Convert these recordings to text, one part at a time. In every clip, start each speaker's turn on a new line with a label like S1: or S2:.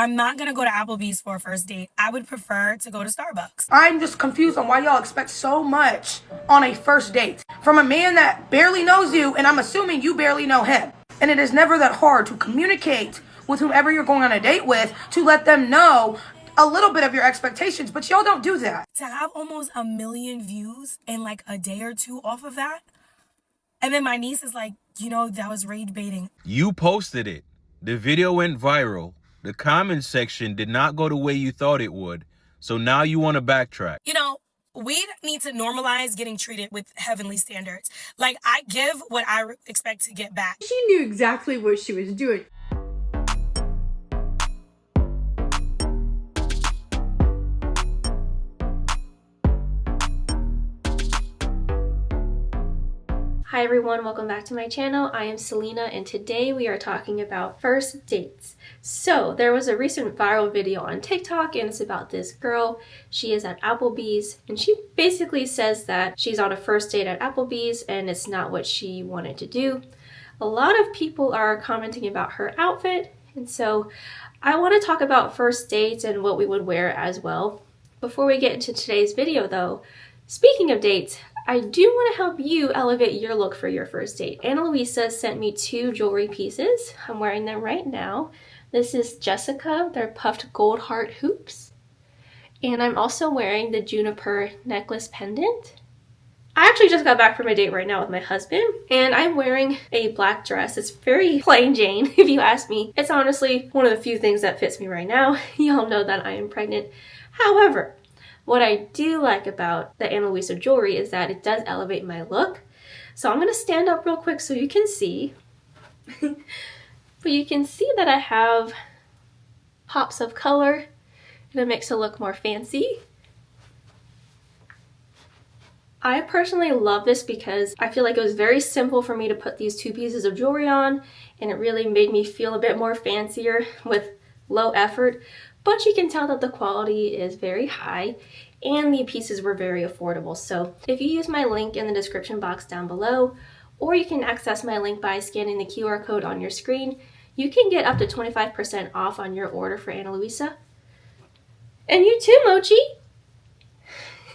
S1: I'm not gonna go to Applebee's for a first date. I would prefer to go to Starbucks.
S2: I'm just confused on why y'all expect so much on a first date from a man that barely knows you, and I'm assuming you barely know him. And it is never that hard to communicate with whomever you're going on a date with to let them know a little bit of your expectations, but y'all don't do that.
S1: To have almost 1 million views in like a day or two off of that, and then my niece is like, that was rage baiting.
S3: You posted it. The video went viral. The comment section did not go the way you thought it would. So now you want to backtrack.
S1: We need to normalize getting treated with heavenly standards. Like, I give what I expect to get back.
S4: She knew exactly what she was doing. Hi everyone, welcome back to my channel. I am Selena and today we are talking about first dates. So there was a recent viral video on TikTok and it's about this girl. She is at Applebee's and she basically says that she's on a first date at Applebee's and it's not what she wanted to do. A lot of people are commenting about her outfit, and so I want to talk about first dates and what we would wear as well. Before we get into today's video though, speaking of dates, I do want to help you elevate your look for your first date. Ana Luisa sent me 2 jewelry pieces. I'm wearing them right now. This is Jessica, they're puffed gold heart hoops. And I'm also wearing the juniper necklace pendant. I actually just got back from a date right now with my husband, and I'm wearing a black dress. It's very plain Jane, if you ask me. It's honestly one of the few things that fits me right now. Y'all know that I am pregnant. However, what I do like about the Ana Luisa jewelry is that it does elevate my look. So I'm going to stand up real quick so you can see. But you can see that I have pops of color and it makes it look more fancy. I personally love this because I feel like it was very simple for me to put these 2 pieces of jewelry on, and it really made me feel a bit more fancier with low effort. But you can tell that the quality is very high and the pieces were very affordable. So if you use my link in the description box down below, or you can access my link by scanning the QR code on your screen, you can get up to 25% off on your order for Ana Luisa. And you too, Mochi!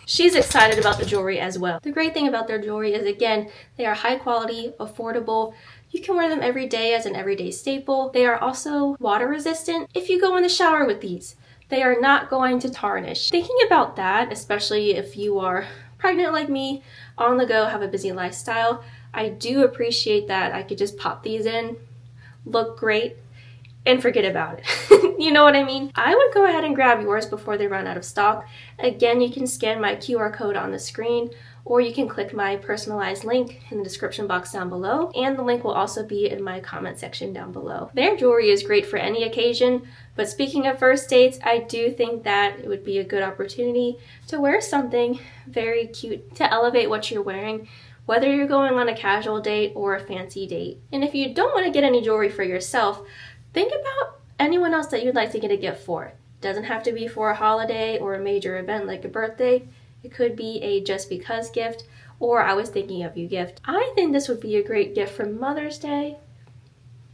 S4: She's excited about the jewelry as well. The great thing about their jewelry is, again, they are high quality, affordable. You can wear them every day as an everyday staple. They are also water resistant. If you go in the shower with these, they are not going to tarnish. Thinking about that, especially if you are pregnant like me, on the go, have a busy lifestyle, I do appreciate that I could just pop these in, look great, and forget about it. You know what I mean? I would go ahead and grab yours before they run out of stock. Again, you can scan my QR code on the screen, or you can click my personalized link in the description box down below, and the link will also be in my comment section down below. Their jewelry is great for any occasion, but speaking of first dates, I do think that it would be a good opportunity to wear something very cute to elevate what you're wearing, whether you're going on a casual date or a fancy date. And if you don't want to get any jewelry for yourself, think about anyone else that you'd like to get a gift for. It doesn't have to be for a holiday or a major event like a birthday. It could be a just because gift, or I was thinking of you gift. I think this would be a great gift for Mother's Day.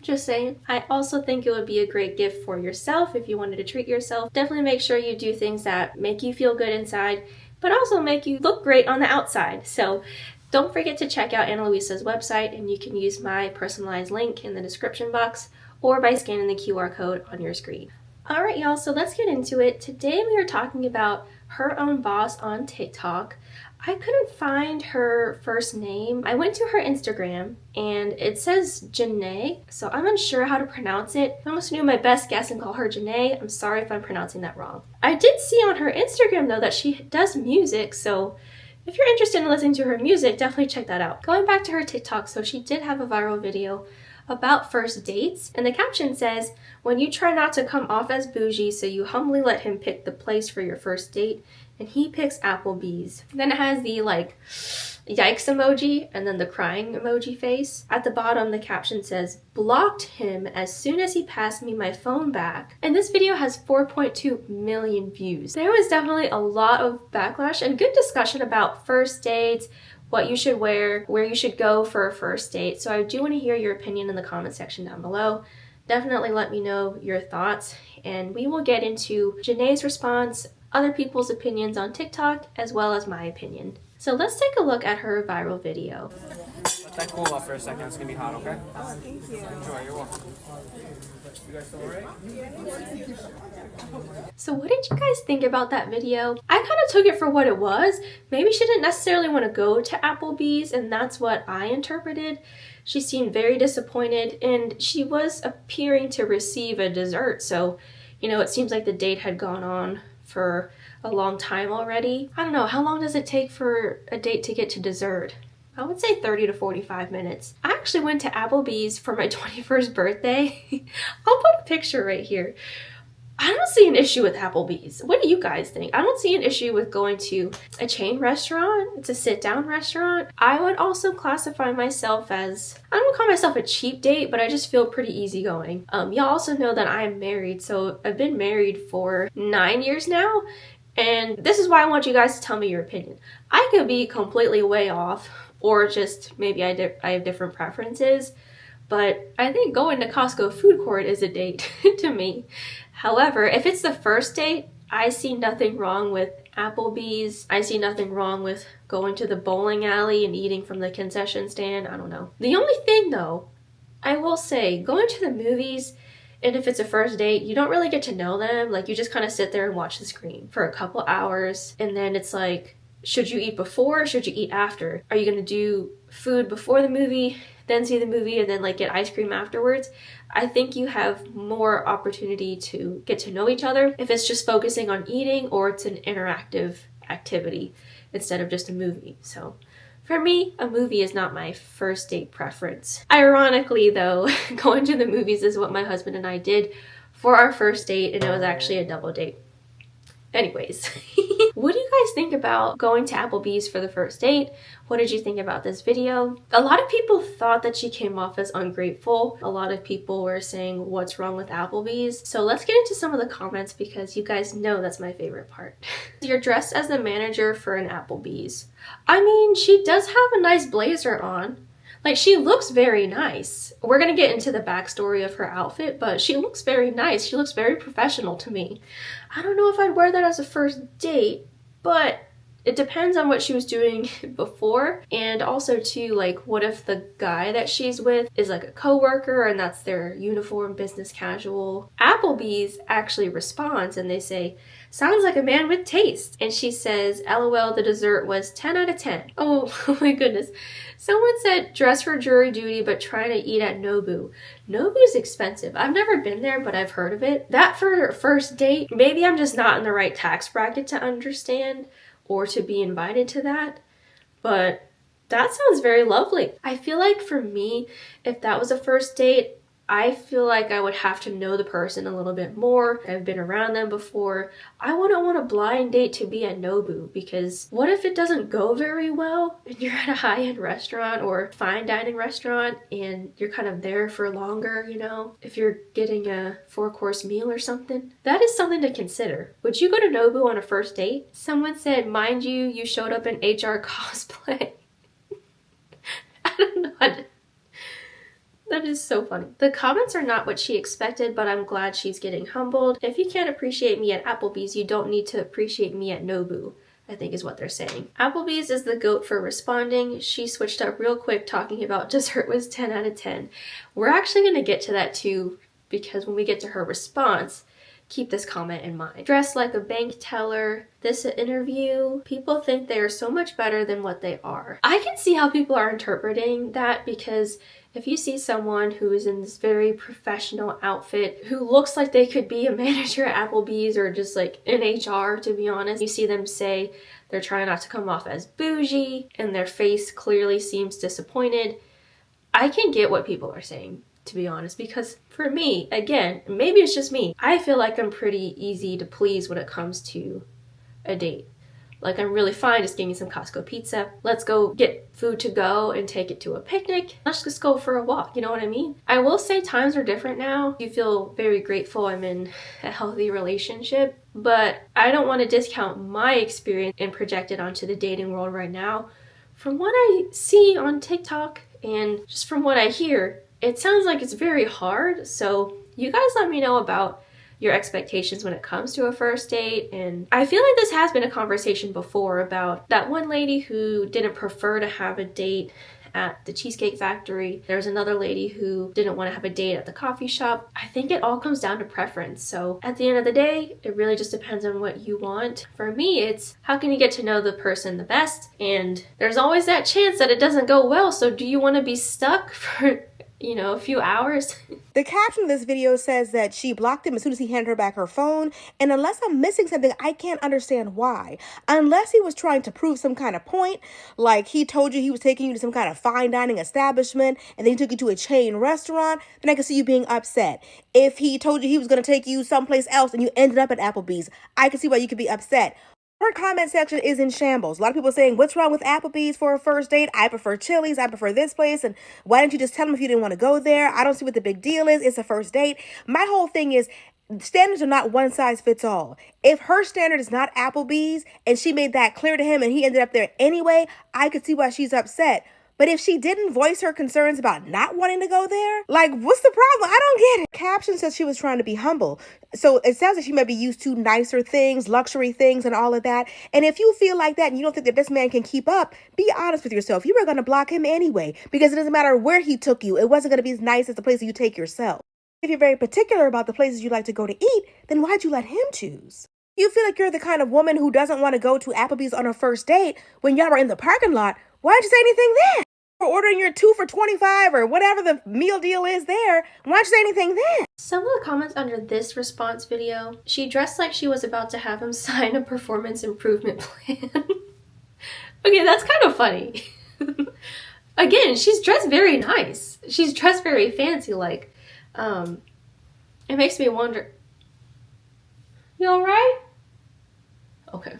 S4: Just saying. I also think it would be a great gift for yourself if you wanted to treat yourself. Definitely make sure you do things that make you feel good inside, but also make you look great on the outside. So don't forget to check out Ana Luisa's website, and you can use my personalized link in the description box or by scanning the QR code on your screen. Alright y'all, so let's get into it. Today we are talking about her own boss on TikTok. I couldn't find her first name. I went to her Instagram and it says Janae, so I'm unsure how to pronounce it. I'm just gonna do my best guess and call her Janae. I'm sorry if I'm pronouncing that wrong. I did see on her Instagram though that she does music, so if you're interested in listening to her music, definitely check that out. Going back to her TikTok, so she did have a viral video about first dates, and the caption says, "When you try not to come off as bougie, so you humbly let him pick the place for your first date, and he picks Applebee's." Then it has the yikes emoji and then the crying emoji face. At the bottom, the caption says, "Blocked him as soon as he passed me my phone back." And this video has 4.2 million views. There was definitely a lot of backlash and good discussion about first dates, what you should wear, where you should go for a first date. So I do want to hear your opinion in the comment section down below. Definitely let me know your thoughts, and we will get into Janae's response, other people's opinions on TikTok, as well as my opinion. So let's take a look at her viral video.
S5: Let that cool off for a second. It's gonna be hot, okay? Thank you. Enjoy. You're welcome. You guys still alright?
S4: So what did you guys think about that video? I kind of took it for what it was. Maybe she didn't necessarily want to go to Applebee's, and that's what I interpreted. She seemed very disappointed, and she was appearing to receive a dessert. So, you know, it seems like the date had gone on for a long time already. I don't know, how long does it take for a date to get to dessert? I would say 30 to 45 minutes. I actually went to Applebee's for my 21st birthday. I'll put a picture right here. I don't see an issue with Applebee's. What do you guys think? I don't see an issue with going to a chain restaurant. It's a sit-down restaurant. I would also classify myself as, I don't want to call myself a cheap date, but I just feel pretty easygoing. Y'all also know that I am married, so I've been married for 9 years now, and this is why I want you guys to tell me your opinion. I could be completely way off, or just maybe I have different preferences, but I think going to Costco food court is a date to me. However, if it's the first date, I see nothing wrong with Applebee's. I see nothing wrong with going to the bowling alley and eating from the concession stand. I don't know. The only thing though, I will say, going to the movies, and if it's a first date, you don't really get to know them. Like, you just kind of sit there and watch the screen for a couple hours, and then it's like, should you eat before? Should you eat after? Are you gonna do food before the movie, then see the movie, and then like get ice cream afterwards? I think you have more opportunity to get to know each other if it's just focusing on eating, or it's an interactive activity instead of just a movie. So for me, a movie is not my first date preference. Ironically though, going to the movies is what my husband and I did for our first date, and it was actually a double date. Anyways, what do you guys think about going to Applebee's for the first date? What did you think about this video? A lot of people thought that she came off as ungrateful. A lot of people were saying, what's wrong with Applebee's? So let's get into some of the comments, because you guys know that's my favorite part. You're dressed as the manager for an Applebee's. I mean, she does have a nice blazer on. Like, she looks very nice. We're gonna get into the backstory of her outfit, but she looks very nice. She looks very professional to me. I don't know if I'd wear that as a first date, but it depends on what she was doing before. And also too, like, what if the guy that she's with is like a coworker and that's their uniform, business casual? Applebee's actually responds and they say, sounds like a man with taste. And she says, LOL, the dessert was 10 out of 10. Oh my goodness. Someone said, dress for jury duty, but trying to eat at Nobu. Nobu's expensive. I've never been there, but I've heard of it. That for a first date, maybe I'm just not in the right tax bracket to understand or to be invited to that, but that sounds very lovely. I feel like for me, if that was a first date, I feel like I would have to know the person a little bit more. I've been around them before. I wouldn't want a blind date to be at Nobu, because what if it doesn't go very well and you're at a high-end restaurant or fine dining restaurant and you're kind of there for longer, you know, if you're getting a 4-course meal or something? That is something to consider. Would you go to Nobu on a first date? Someone said, mind you, you showed up in HR cosplay. I don't know. That is so funny. The comments are not what she expected, but I'm glad she's getting humbled. If you can't appreciate me at Applebee's, you don't need to appreciate me at Nobu, I think is what they're saying. Applebee's is the GOAT for responding. She switched up real quick talking about dessert was 10 out of 10. We're actually going to get to that too, because when we get to her response, keep this comment in mind. Dressed like a bank teller, this interview, people think they are so much better than what they are. I can see how people are interpreting that, because if you see someone who is in this very professional outfit, who looks like they could be a manager at Applebee's or just like in HR, to be honest, you see them say they're trying not to come off as bougie and their face clearly seems disappointed, I can get what people are saying, to be honest, because for me, again, maybe it's just me, I feel like I'm pretty easy to please when it comes to a date. Like, I'm really fine just getting some Costco pizza. Let's go get food to go and take it to a picnic. Let's just go for a walk, you know what I mean? I will say times are different now. You feel very grateful I'm in a healthy relationship, but I don't want to discount my experience and project it onto the dating world right now. From what I see on TikTok and just from what I hear, it sounds like it's very hard. So you guys let me know about your expectations when it comes to a first date. And I feel like this has been a conversation before about that one lady who didn't prefer to have a date at the Cheesecake Factory. There's another lady who didn't want to have a date at the coffee shop. I think it all comes down to preference. So at the end of the day, it really just depends on what you want. For me, it's how can you get to know the person the best? And there's always that chance that it doesn't go well. So do you want to be stuck for, you know, a few hours?
S6: The caption of this video says that she blocked him as soon as he handed her back her phone, and unless I'm missing something, I can't understand why. Unless he was trying to prove some kind of point, like he told you he was taking you to some kind of fine dining establishment, and then he took you to a chain restaurant, then I can see you being upset. If he told you he was going to take you someplace else and you ended up at Applebee's, I can see why you could be upset. Her comment section is in shambles. A lot of people saying, what's wrong with Applebee's for a first date? I prefer Chili's. I prefer this place. And why didn't you just tell them if you didn't want to go there? I don't see what the big deal is. It's a first date. My whole thing is standards are not one size fits all. If her standard is not Applebee's and she made that clear to him and he ended up there anyway, I could see why she's upset. But if she didn't voice her concerns about not wanting to go there, like, what's the problem? I don't get it. Caption says she was trying to be humble. So it sounds like she might be used to nicer things, luxury things, and all of that. And if you feel like that and you don't think that this man can keep up, be honest with yourself. You were going to block him anyway, because it doesn't matter where he took you. It wasn't going to be as nice as the place that you take yourself. If you're very particular about the places you like to go to eat, then why'd you let him choose? You feel like you're the kind of woman who doesn't want to go to Applebee's on her first date when y'all were in the parking lot. Why'd you say anything then? For ordering your 2 for $25 or whatever the meal deal is there, why'd you say anything then?
S4: Some of the comments under this response video, she dressed like she was about to have him sign a performance improvement plan. Okay, that's kind of funny. Again, she's dressed very nice. She's dressed very fancy like. It makes me wonder, you alright? Okay.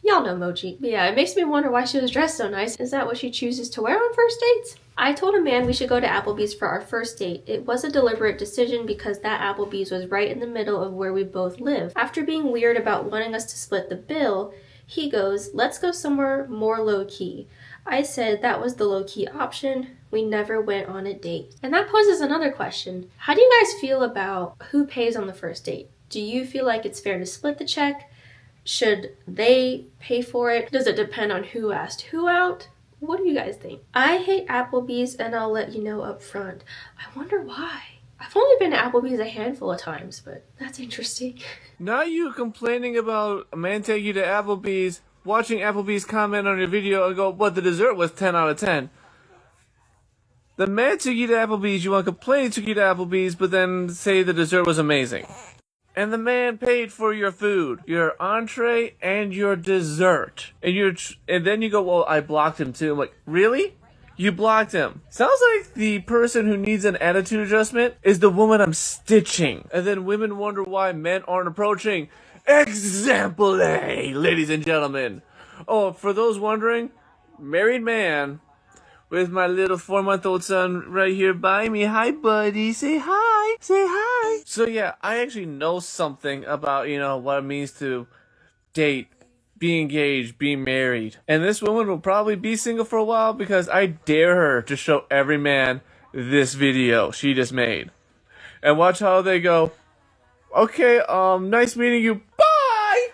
S4: Y'all know Mochi. But yeah, it makes me wonder why she was dressed so nice. Is that what she chooses to wear on first dates? I told a man we should go to Applebee's for our first date. It was a deliberate decision because that Applebee's was right in the middle of where we both live. After being weird about wanting us to split the bill, he goes, let's go somewhere more low-key. I said that was the low-key option. We never went on a date. And that poses another question. How do you guys feel about who pays on the first date? Do you feel like it's fair to split the check? Should they pay for it? Does it depend on who asked who out? What do you guys think? I hate Applebee's and I'll let you know up front. I wonder why. I've only been to Applebee's a handful of times, but that's interesting.
S7: Now you complaining about a man take you to Applebee's, watching Applebee's comment on your video and go, but the dessert was 10 out of 10. The man took you to Applebee's, you want to complain he took you to Applebee's, but then say the dessert was amazing. And the man paid for your food, your entree, and your dessert. And then you go, well, I blocked him too. I'm like, really? You blocked him. Sounds like the person who needs an attitude adjustment is the woman I'm stitching. And then women wonder why men aren't approaching. Example A, ladies and gentlemen. Oh, for those wondering, married man with my little 4-month-old son right here by me. Hi, buddy. Say hi. Say hi. So yeah, I actually know something about, what it means to date, be engaged, be married. And this woman will probably be single for a while because I dare her to show every man this video she just made. And watch how they go, okay, nice meeting you. Bye!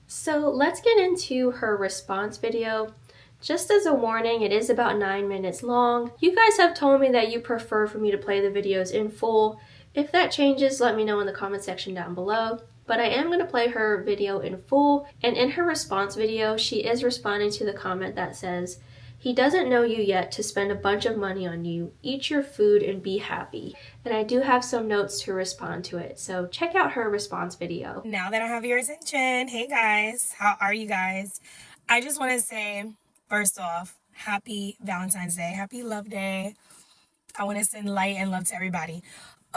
S4: So let's get into her response video. Just as a warning, it is about 9 minutes long. You guys have told me that you prefer for me to play the videos in full. If that changes, let me know in the comment section down below. But I am going to play her video in full, and in her response video, she is responding to the comment that says, he doesn't know you yet to spend a bunch of money on you. Eat your food and be happy. And I do have some notes to respond to it, so check out her response video.
S1: Now that I have your attention, hey guys, how are you guys? I just want to say, first off, happy Valentine's Day. Happy Love Day. I want to send light and love to everybody.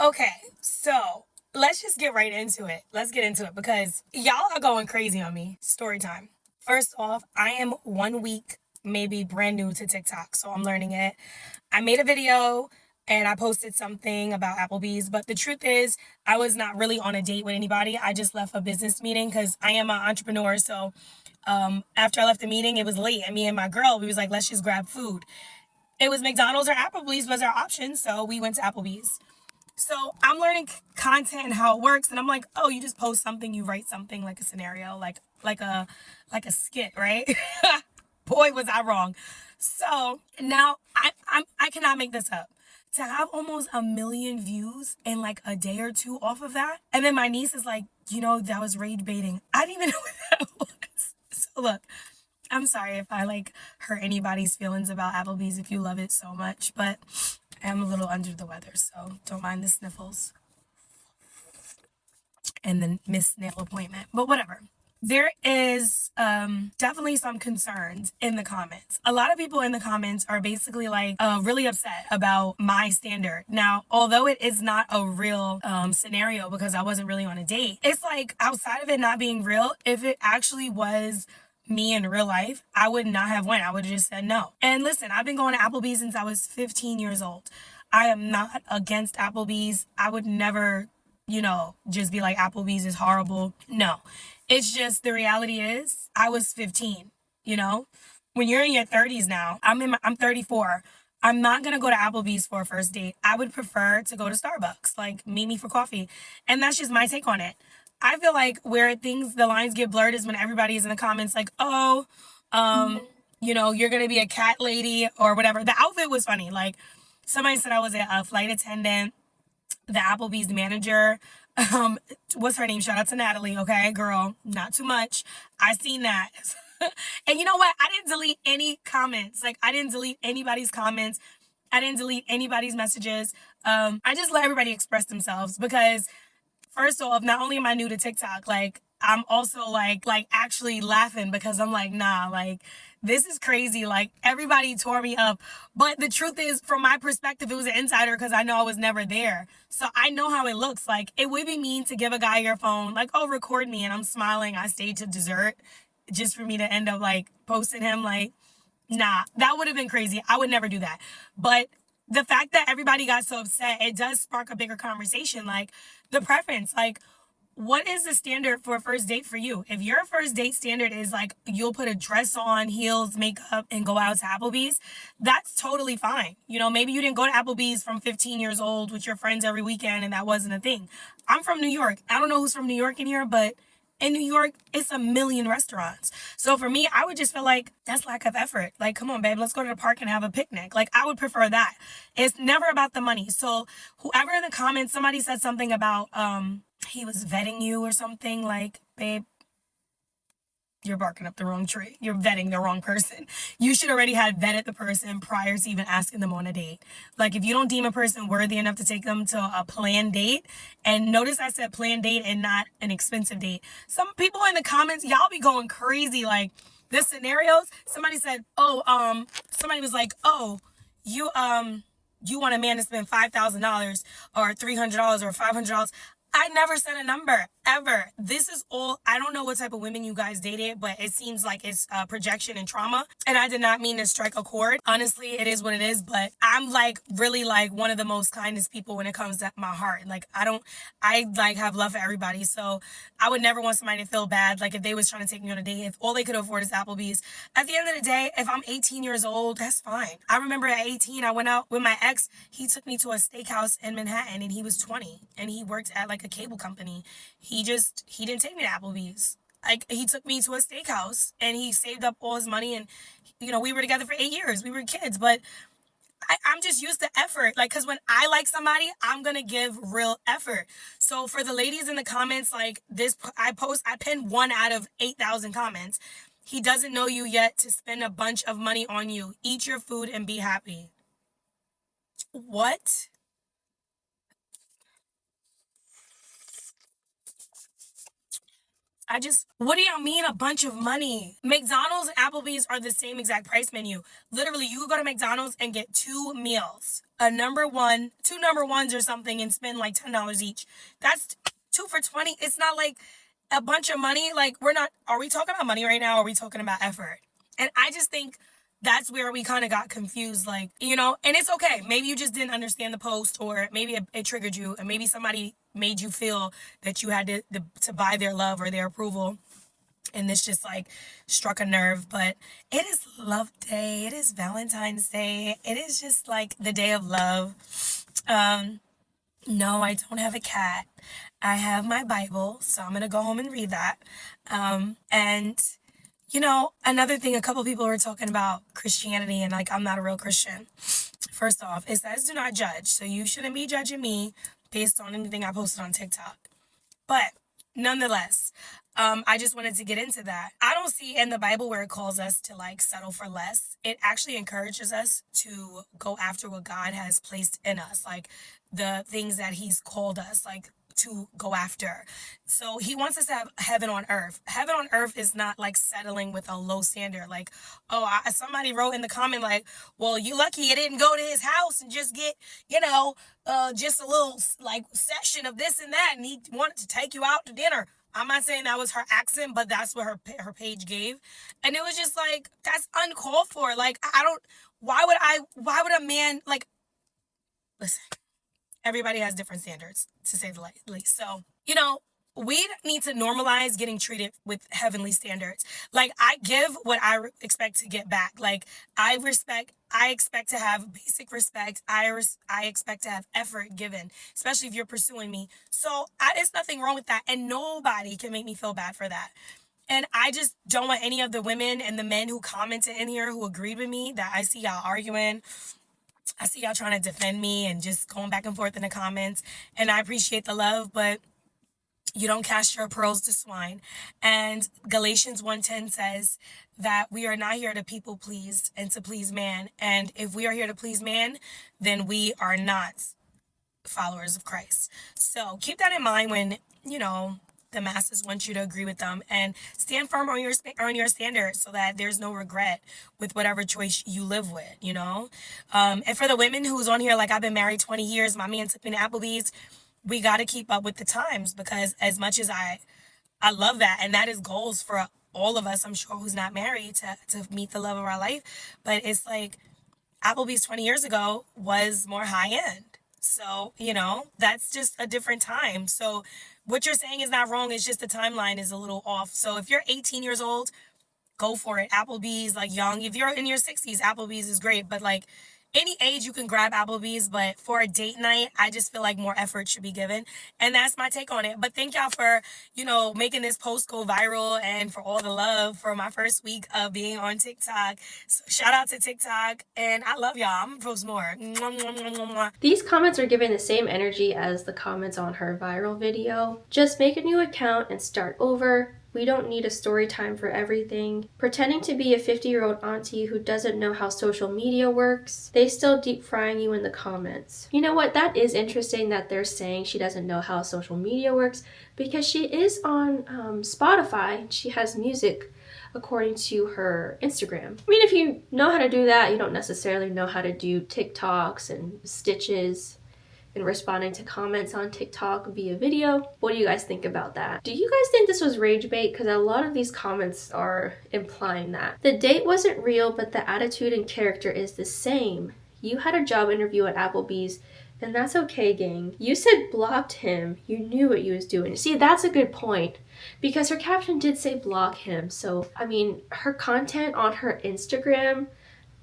S1: Okay, so let's just get right into it. Let's get into it because y'all are going crazy on me. Story time. First off, I am 1 week, maybe brand new to TikTok, so I'm learning it. I made a video and I posted something about Applebee's, but the truth is I was not really on a date with anybody. I just left a business meeting because I am an entrepreneur, so after I left the meeting, it was late, and me and my girl, we was like, let's just grab food. it was McDonald's or Applebee's was our option, so we went to Applebee's. So I'm learning content and how it works, and I'm like, oh, you just post something, you write something like a scenario, like a skit, right? Boy, was I wrong. So now I cannot make this up. To have almost 1 million views in like a day or two off of that, and then my niece is like, that was rage baiting. I didn't even know what that was. So look, I'm sorry if I like hurt anybody's feelings about Applebee's if you love it so much, but I'm a little under the weather, so don't mind the sniffles and the missed nail appointment, but whatever. There is definitely some concerns in the comments. A lot of people in the comments are basically like really upset about my standard. Now, although it is not a real scenario because I wasn't really on a date, it's like outside of it not being real, if it actually was me in real life, I would not have went. I would have just said no. And listen, I've been going to Applebee's since I was 15 years old. I am not against Applebee's. I would never, just be like Applebee's is horrible. No. It's just the reality is I was 15, When you're in your 30s now, I'm 34. I'm not going to go to Applebee's for a first date. I would prefer to go to Starbucks, like meet me for coffee. And that's just my take on it. I feel like where the lines get blurred is when everybody is in the comments like, oh, you're going to be a cat lady or whatever. The outfit was funny. Like somebody said I was a flight attendant, the Applebee's manager. What's her name? Shout out to Natalie. Okay, girl, not too much. I seen that. And you know what? I didn't delete any comments. Like I didn't delete anybody's comments. I didn't delete anybody's messages. I just let everybody express themselves because first off, not only am I new to TikTok, like I'm also like actually laughing because I'm like, nah, like this is crazy. Like everybody tore me up. But the truth is, from my perspective, it was an insider because I know I was never there. So I know how it looks. Like it would be mean to give a guy your phone, like, oh, record me. And I'm smiling. I stayed to dessert just for me to end up like posting him. Like, nah, that would have been crazy. I would never do that. But the fact that everybody got so upset, it does spark a bigger conversation. Like the preference, like, what is the standard for a first date for you? If your first date standard is like you'll put a dress on, heels, makeup, and go out to Applebee's, that's totally fine. Maybe you didn't go to Applebee's from 15 years old with your friends every weekend and that wasn't a thing. I'm from New York. I don't know who's from New York in here, but in New York, it's 1 million restaurants. So for me, I would just feel like that's lack of effort. Like, come on, babe, let's go to the park and have a picnic. Like, I would prefer that. It's never about the money. So whoever in the comments, somebody said something about he was vetting you or something, like, babe, you're barking up the wrong tree. You're vetting the wrong person. You should already have vetted the person prior to even asking them on a date. Like if you don't deem a person worthy enough to take them to a planned date, and notice I said planned date and not an expensive date. Some people in the comments, y'all be going crazy. Like the scenarios, somebody said, somebody was like, oh, you want a man to spend $5,000 or $300 or $500. I never said a number, ever. This is all, I don't know what type of women you guys dated, but it seems like it's projection and trauma. And I did not mean to strike a chord. Honestly, it is what it is, but I'm like really like one of the most kindest people when it comes to my heart. Like I like have love for everybody. So I would never want somebody to feel bad. Like if they was trying to take me on a date, if all they could afford is Applebee's. At the end of the day, if I'm 18 years old, that's fine. I remember at 18, I went out with my ex. He took me to a steakhouse in Manhattan and he was 20 and he worked at like a cable company. He didn't take me to Applebee's. Like he took me to a steakhouse and he saved up all his money and we were together for 8 years. We were kids, but I'm just used to effort. Like, cause when I like somebody, I'm gonna give real effort. So for the ladies in the comments, like this, I pinned 1 out of 8,000 comments. He doesn't know you yet to spend a bunch of money on you. Eat your food and be happy. What? What do y'all mean a bunch of money? McDonald's and Applebee's are the same exact price menu. Literally, you could go to McDonald's and get 2 meals. Two number ones or something and spend like $10 each. That's 2 for $20. It's not like a bunch of money. Like are we talking about money right now? Or are we talking about effort? And I just think that's where we kind of got confused, like, and it's okay. Maybe you just didn't understand the post or maybe it triggered you and maybe somebody made you feel that you had to buy their love or their approval. And this just like struck a nerve. But it is Love Day. It is Valentine's Day. It is just like the day of love. No, I don't have a cat. I have my Bible, so I'm gonna go home and read that. And you know, another thing, a couple people were talking about Christianity and like I'm not a real Christian. First off, it says do not judge, so you shouldn't be judging me based on anything I posted on TikTok. But nonetheless, I just wanted to get into that. I don't see in the Bible where it calls us to like settle for less. It actually encourages us to go after what God has placed in us, like the things that He's called us, like to go after. So He wants us to have heaven on earth. Heaven on earth is not like settling with a low standard. Like, oh, somebody wrote in the comment like, well, you lucky you didn't go to his house and just get, just a little like session of this and that, and he wanted to take you out to dinner. I'm not saying that was her accent, but that's what her page gave. And it was just like, that's uncalled for. Like, why would a man, like, listen, everybody has different standards, to say the least. So, we need to normalize getting treated with heavenly standards. Like, I give what I expect to get back. Like, I expect to have basic respect. I expect to have effort given, especially if you're pursuing me. So there's nothing wrong with that. And nobody can make me feel bad for that. And I just don't want any of the women and the men who commented in here who agreed with me that I see y'all arguing. I see y'all trying to defend me and just going back and forth in the comments. And I appreciate the love, but you don't cast your pearls to swine. And Galatians 1:10 says that we are not here to people please and to please man. And if we are here to please man, then we are not followers of Christ. So keep that in mind when, the masses want you to agree with them, and stand firm on your standards so that there's no regret with whatever choice you live with, And for the women who's on here, like, I've been married 20 years, my man took me to Applebee's. We got to keep up with the times, because as much as I love that, and that is goals for all of us, I'm sure, who's not married to meet the love of our life. But it's like Applebee's 20 years ago was more high end. So, that's just a different time. So what you're saying is not wrong. It's just the timeline is a little off. So if you're 18 years old, go for it. Applebee's, like, young. If you're in your 60s, Applebee's is great. But like, any age you can grab Applebee's, but for a date night, I just feel like more effort should be given. And that's my take on it. But thank y'all for, making this post go viral, and for all the love for my first week of being on TikTok. So shout out to TikTok, and I love y'all. I'm gonna post more. Mwah, mwah, mwah, mwah, mwah.
S4: These comments are giving the same energy as the comments on her viral video. Just make a new account and start over. We don't need a story time for everything. Pretending to be a 50-year-old auntie who doesn't know how social media works. They still deep frying you in the comments. You know what? That is interesting that they're saying she doesn't know how social media works, because she is on Spotify. She has music according to her Instagram. I mean, if you know how to do that, you don't necessarily know how to do TikToks and stitches and responding to comments on TikTok via video. What do you guys think about that? Do you guys think this was rage bait? Because a lot of these comments are implying that. The date wasn't real, but the attitude and character is the same. You had a job interview at Applebee's, and that's okay, gang. You said blocked him. You knew what you was doing. See, that's a good point, because her caption did say block him. So, I mean, her content on her Instagram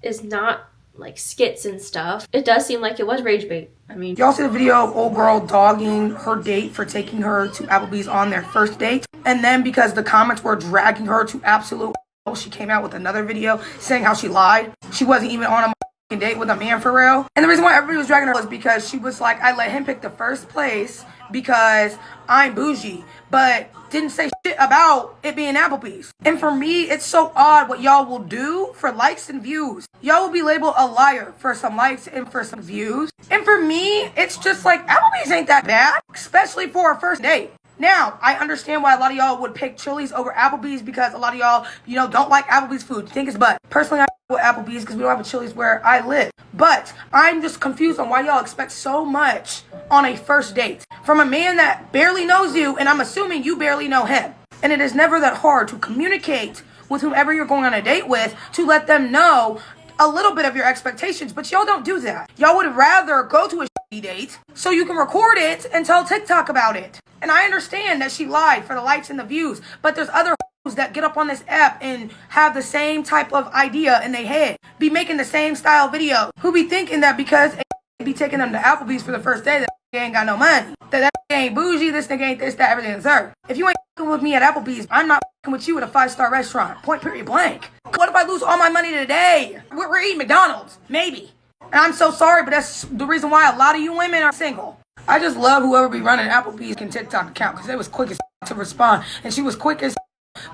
S4: is not like skits and stuff. It does seem like it was rage bait. I mean,
S2: Y'all see the video of old girl dogging her date for taking her to Applebee's on their first date? And then because the comments were dragging her to absolute, she came out with another video saying how she lied. She wasn't even on a date with a man for real. And the reason why everybody was dragging her was because she was like, I let him pick the first place because I'm bougie, but didn't say shit about it being Applebee's. And for me, it's so odd what y'all will do for likes and views. Y'all will be labeled a liar for some likes and for some views. And for me, it's just like, Applebee's ain't that bad, especially for a first date. Now, I understand why a lot of y'all would pick Chili's over Applebee's, because a lot of y'all, don't like Applebee's food. You think it's butt. Personally, I with Applebee's because we don't have a Chili's where I live. But I'm just confused on why y'all expect so much on a first date from a man that barely knows you, and I'm assuming you barely know him. And it is never that hard to communicate with whomever you're going on a date with to let them know a little bit of your expectations, but y'all don't do that. Y'all would rather go to a shitty date so you can record it and tell TikTok about it. And I understand that she lied for the likes and the views, but there's other that get up on this app and have the same type of idea in their head, be making the same style video, who be thinking that because they be taking them to Applebee's for the first day, that they ain't got no money, that ain't bougie, this nigga ain't this, that, everything, and third. If you ain't with me at Applebee's, I'm not with you at a 5-star restaurant. Point, period, blank. What if I lose all my money today? We're eating McDonald's, maybe. And I'm so sorry, but that's the reason why a lot of you women are single. I just love whoever be running Applebee's TikTok account, because it was quick as to respond, and she was quick as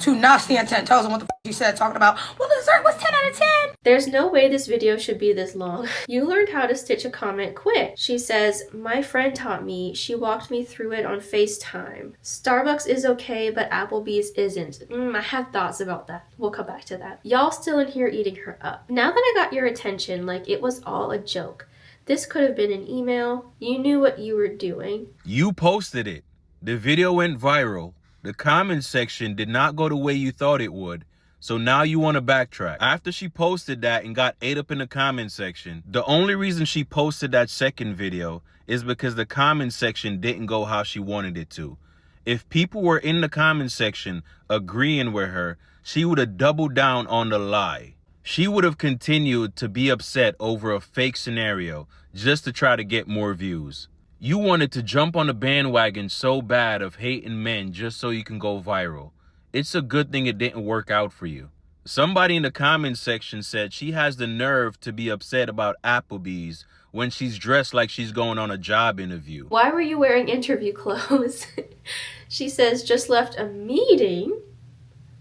S2: to not stand 10 toes on what the she said, talking about, well, the dessert was 10 out of 10.
S4: There's no way this video should be this long. You learned how to stitch a comment quick. She says, my friend taught me. She walked me through it on FaceTime. Starbucks is okay, but Applebee's isn't. I have thoughts about that. We'll come back to that. Y'all still in here eating her up. Now that I got your attention, like it was all a joke. This could have been an email. You knew what you were doing.
S3: You posted it. The video went viral. The comment section did not go the way you thought it would, so now you want to backtrack. After she posted that and got ate up in the comment section, the only reason she posted that second video is because the comment section didn't go how she wanted it to. If people were in the comment section agreeing with her, she would have doubled down on the lie. She would have continued to be upset over a fake scenario just to try to get more views. You wanted to jump on the bandwagon so bad of hating men just so you can go viral. It's a good thing it didn't work out for you. Somebody in the comment section said she has the nerve to be upset about Applebee's when she's dressed like she's going on a job interview.
S4: Why were you wearing interview clothes? She says, just left a meeting,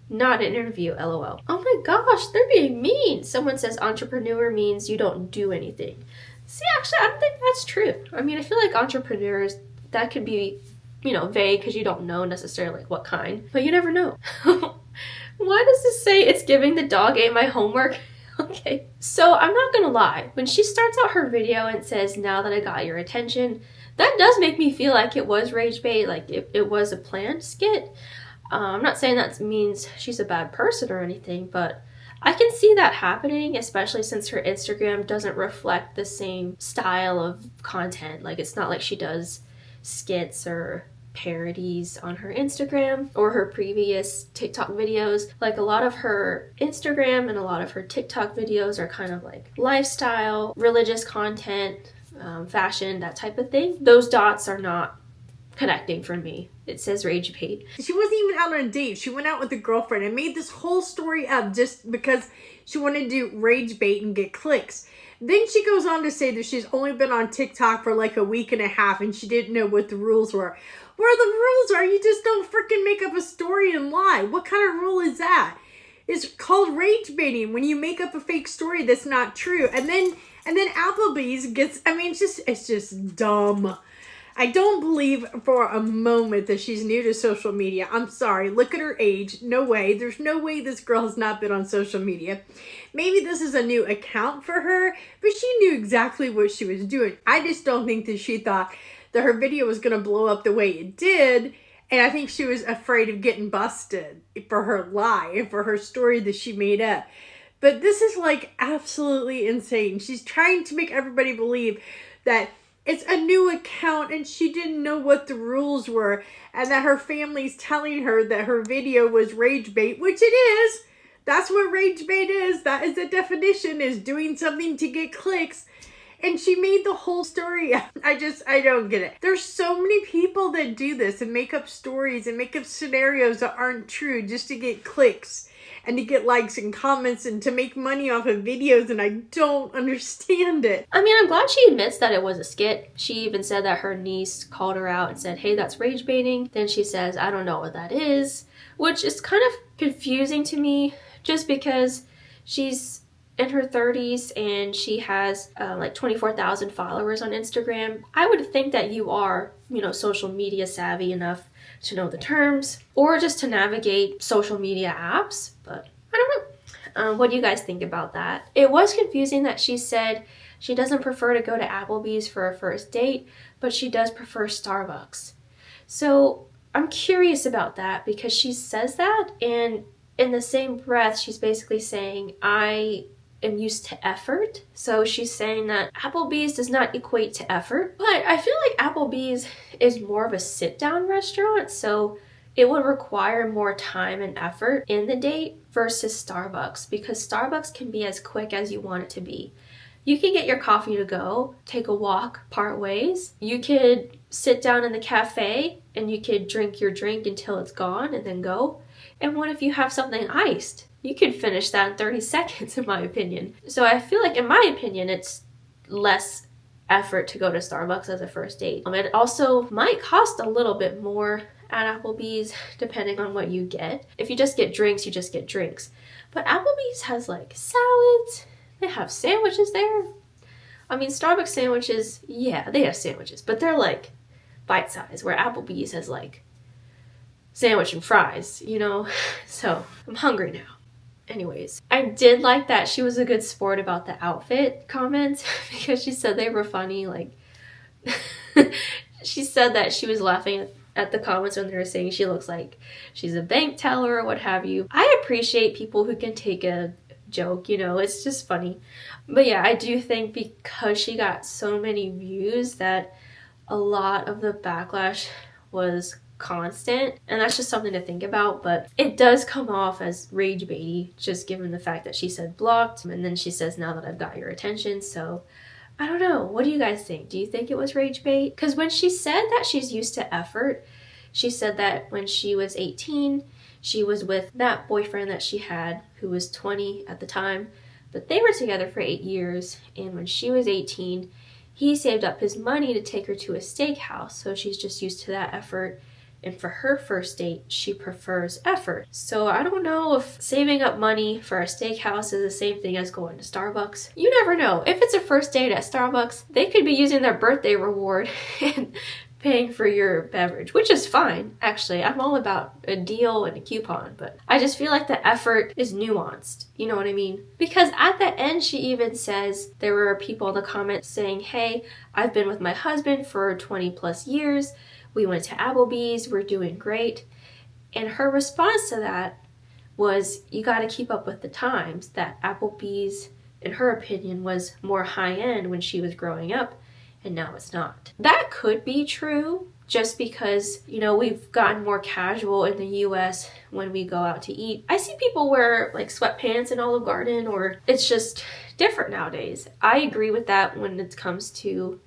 S4: not an interview, LOL. Oh my gosh, they're being mean. Someone says entrepreneur means you don't do anything. See, actually, I don't think that's true. I mean, I feel like entrepreneurs, that could be, vague because you don't know necessarily like what kind, but you never know. Why does this say it's giving the dog ate my homework? Okay, so I'm not gonna lie. When she starts out her video and says, now that I got your attention, that does make me feel like it was rage bait, like it was a planned skit. I'm not saying that means she's a bad person or anything, but I can see that happening, especially since her Instagram doesn't reflect the same style of content. Like, it's not like she does skits or parodies on her Instagram or her previous TikTok videos. Like, a lot of her Instagram and a lot of her TikTok videos are kind of like lifestyle, religious content, fashion, that type of thing. Those dots are not connecting for me. It says rage bait.
S8: She wasn't even out on a date. She went out with a girlfriend and made this whole story up just because she wanted to do rage bait and get clicks. Then she goes on to say that she's only been on TikTok for like a week and a half and she didn't know what the rules were. Where the rules are, you just don't freaking make up a story and lie. What kind of rule is that? It's called rage baiting, when you make up a fake story that's not true. And then Applebee's gets, it's just dumb. I don't believe for a moment that she's new to social media. I'm sorry. Look at her age. No way. There's no way this girl has not been on social media. Maybe this is a new account for her, but she knew exactly what she was doing. I just don't think that she thought that her video was going to blow up the way it did. And I think she was afraid of getting busted for her lie and for her story that she made up. But this is like absolutely insane. She's trying to make everybody believe that it's a new account and she didn't know what the rules were and that her family's telling her that her video was rage bait, which it is. That's what rage bait is. That is the definition, is doing something to get clicks. And she made the whole story. I don't get it. There's so many people that do this and make up stories and make up scenarios that aren't true just to get clicks and to get likes and comments and to make money off of videos, and I don't understand it.
S4: I mean, I'm glad she admits that it was a skit. She even said that her niece called her out and said, hey, that's rage baiting. Then she says, I don't know what that is, which is kind of confusing to me just because she's in her 30s and she has like 24,000 followers on Instagram. I would think that you are, social media savvy enough to know the terms or just to navigate social media apps, but I don't know. What do you guys think about that? It was confusing that she said she doesn't prefer to go to Applebee's for a first date, but she does prefer Starbucks. So I'm curious about that because she says that, and in the same breath, she's basically saying, I am used to effort. So she's saying that Applebee's does not equate to effort, but I feel like Applebee's is more of a sit-down restaurant. So it would require more time and effort in the date versus Starbucks, because Starbucks can be as quick as you want it to be. You can get your coffee to go, take a walk, part ways. You could sit down in the cafe and you could drink your drink until it's gone and then go. And what if you have something iced? You could finish that in 30 seconds, in my opinion. So I feel like, in my opinion, it's less effort to go to Starbucks as a first date. It also might cost a little bit more at Applebee's, depending on what you get. If you just get drinks, you just get drinks. But Applebee's has like salads. They have sandwiches there. I mean, Starbucks sandwiches, yeah, they have sandwiches, but they're like bite size, where Applebee's has like sandwich and fries, you know? So I'm hungry now. Anyways, I did like that she was a good sport about the outfit comments, because she said they were funny. Like, she said that she was laughing at the comments when they were saying she looks like she's a bank teller or what have you. I appreciate people who can take a joke, you know, it's just funny. But yeah, I do think because she got so many views that a lot of the backlash was constant, and that's just something to think about. But it does come off as rage baity, just given the fact that she said blocked, and then she says, now that I've got your attention. So I don't know, what do you guys think? Do you think it was rage bait? Because when she said that she's used to effort, she said that when she was 18, she was with that boyfriend that she had, who was 20 at the time, but they were together for 8 years, and when she was 18, he saved up his money to take her to a steakhouse, so she's just used to that effort. And for her first date, she prefers effort. So I don't know if saving up money for a steakhouse is the same thing as going to Starbucks. You never know. If it's a first date at Starbucks, they could be using their birthday reward and paying for your beverage, which is fine. Actually, I'm all about a deal and a coupon, but I just feel like the effort is nuanced. You know what I mean? Because at the end, she even says, there were people in the comments saying, hey, I've been with my husband for 20 plus years. We went to Applebee's, we're doing great. And her response to that was, you got to keep up with the times. That Applebee's, in her opinion, was more high-end when she was growing up, and now it's not. That could be true, just because, you know, we've gotten more casual in the US when we go out to eat. I see people wear like sweatpants in Olive Garden, or it's just different nowadays. I agree with that when it comes to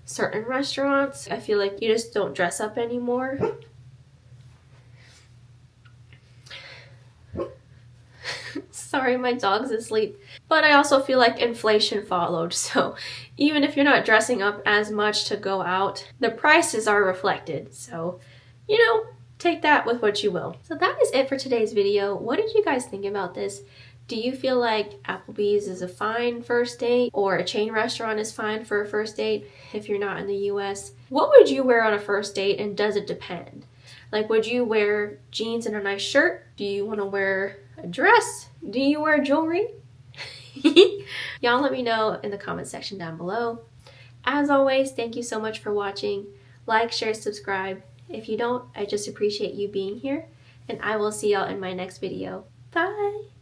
S4: certain restaurants. I feel like you just don't dress up anymore. Sorry, my dog's asleep. But I also feel like inflation followed, so even if you're not dressing up as much to go out, the prices are reflected. So, you know, take that with what you will. So that is it for today's video. What did you guys think about this? Do you feel like Applebee's is a fine first date, or a chain restaurant is fine for a first date if you're not in the US? What would you wear on a first date, and does it depend? Like, would you wear jeans and a nice shirt? Do you want to wear a dress? Do you wear jewelry? Y'all let me know in the comment section down below. As always, thank you so much for watching. Like, share, subscribe. If you don't, I just appreciate you being here, and I will see y'all in my next video. Bye!